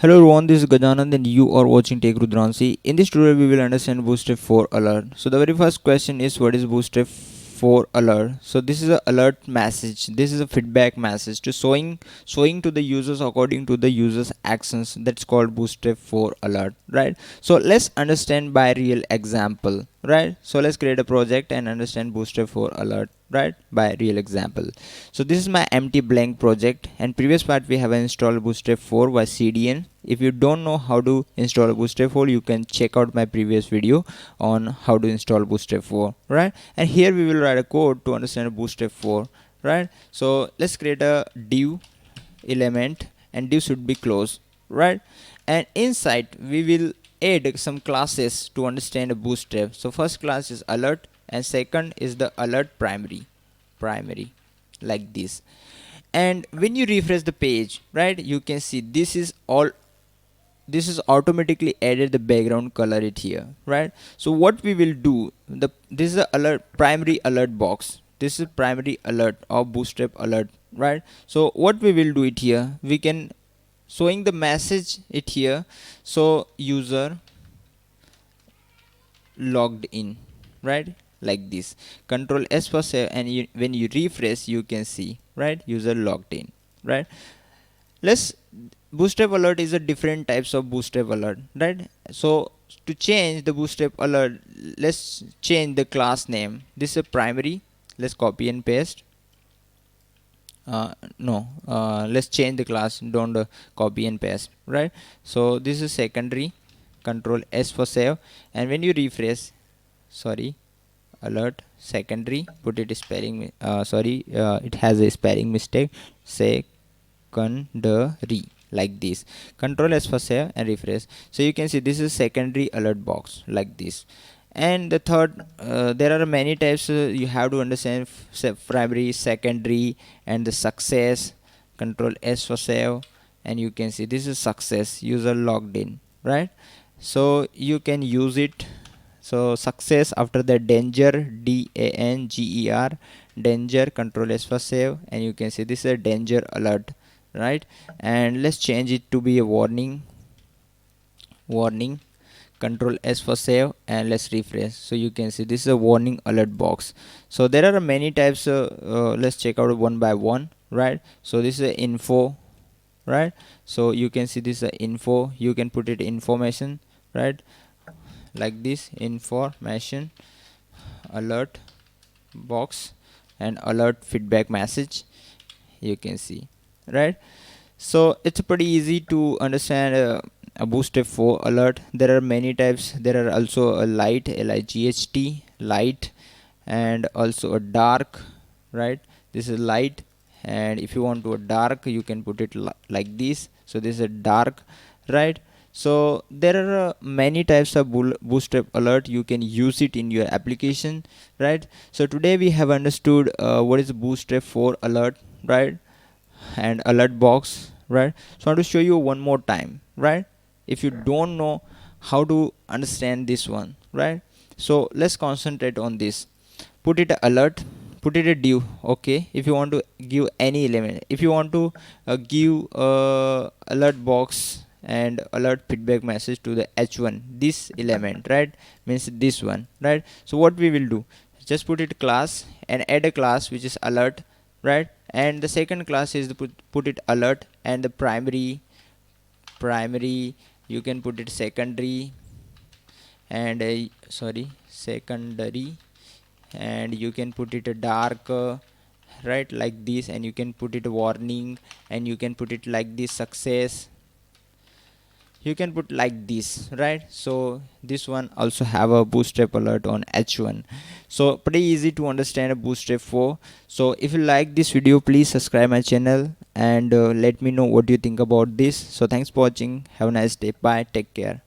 Hello everyone, this is Gajanand and you are watching Take Rudransi. In this tutorial, we will understand Bootstrap 4 alert. So the very first question is, what is Bootstrap 4 alert? So this is a alert message. This is a feedback message to showing to the users according to the users actions. That's called Bootstrap 4 alert, right? So let's understand by real example, right? So let's create a project and understand Bootstrap 4 alert, right, by real example. So this is my empty blank project, and previous part we have installed Bootstrap 4 by CDN. If you don't know how to install Bootstrap 4, you can check out my previous video on how to install Bootstrap 4, right? And here we will write a code to understand Bootstrap 4, right? So let's create a div element, and div should be closed, right? And inside we will add some classes to understand a Bootstrap. So first class is alert, and second is the alert primary, like this. And when you refresh the page, right, you can see this is automatically added the background color it here, right? So what we will do, this is the alert primary alert box. This is primary alert or Bootstrap alert, right? So what we will do it here, we can showing the message it here. So user logged in, right, like this. Control S for save, and when you refresh you can see, right, user logged in, right? Let's Bootstrap alert is a different types of Bootstrap alert, right? So to change the Bootstrap alert, let's change the class name. This is a primary. Let's copy and paste. No, let's change the class. Don't copy and paste, right? So this is secondary. Control S for save, and when you refresh, sorry, alert secondary, put it spelling, it has a spelling mistake, secondary, like this. Control S for save and refresh. So you can see this is secondary alert box, like this. And the third, there are many types, you have to understand primary, secondary, and the success. Control S for save, and you can see this is success, user logged in, right? So you can use it. So success, after the danger, danger, danger. Control S for save, and you can see this is a danger alert, right? And let's change it to be a warning. Control S for save, and let's refresh. So you can see this is a warning alert box. So there are many types. Let's check out one by one, right? So this is a info, right? So you can see this is a info. You can put it information, right, like this. Information alert box and alert feedback message, you can see, right? So it's pretty easy to understand a Bootstrap 4 alert. There are many types. There are also a light, light, light, and also a dark, right? This is light, and if you want to a dark, you can put it like this. So this is a dark, right? So there are many types of Bootstrap alert. You can use it in your application, right? So today we have understood what is Bootstrap 4 alert, right, and alert box, right? So I want to show you one more time, right? If you don't know how to understand this one, right? So let's concentrate on this. Put it a alert, put it a div, okay? If you want to give any element, if you want to give alert box and alert feedback message to the h1, this element, right, means this one, right? So what we will do, just put it class and add a class which is alert, right? And the second class is the put it alert, and the primary, you can put it secondary, and secondary, and you can put it a dark, right, like this. And you can put it a warning, and you can put it like this, success, you can put like this, right? So this one also have a Bootstrap alert on h1. So pretty easy to understand a Bootstrap 4. So if you like this video, please subscribe my channel, and let me know what you think about this. So thanks for watching. Have a nice day. Bye. Take care.